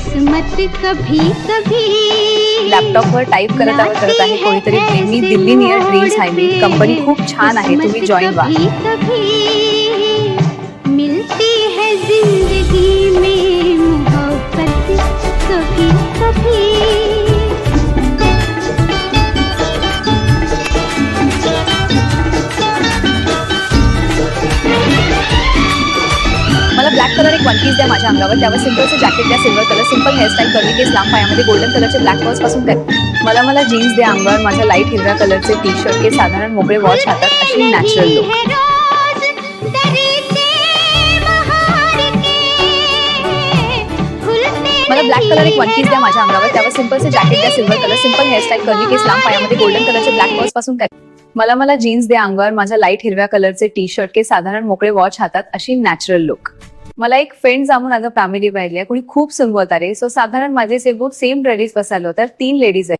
किस्मत कभी कभी लॅपटॉपवर टाईप करत आहे कोणीतरी मी Delhi near dreams highway company खूप छान आहे तुम्ही जॉईन व्हा. कभी मिलती है जिंदगी में मोहब्बत कभी कभी. मला ब्लॅक कलर एक वन पीस द्या माझ्या अंगावर, त्यावर सिंपलचं जॅकेट द्या silver colour, simple hairstyle, curly केस, लांब पायामध्ये गोल्डन कलरचे ब्लॅक पर्स पासून काय. मला जीन्स द्या अंगावर, माझ्या लाईट हिरव्या कलरचे टी शर्ट के साधारण मोकळे वॉच हातात अशी नॅचरल लुक. मला ब्लॅक कलर एक वन पीस द्या माझ्या अंगावर, त्यावर सिंपलचं जॅकेट द्या silver colour, simple hairstyle, curly केस, लांब पायामध्ये गोल्डन कलरचे ब्लॅक पर्स पासून काय. मला जीन्स द्या अंगावर, माझ्या लाईट हिरव्या कलरचे टी शर्ट के साधारण मोकळे वॉच हातात अशी नॅचरल लुक. मला एक फ्रेंड जामून आज फॅमिली पाहिली कोणी खूप सुंगवत आहे सो साधारण माझे सेम ड्रेडीज बसालो तर 3 लेडीज आहेत.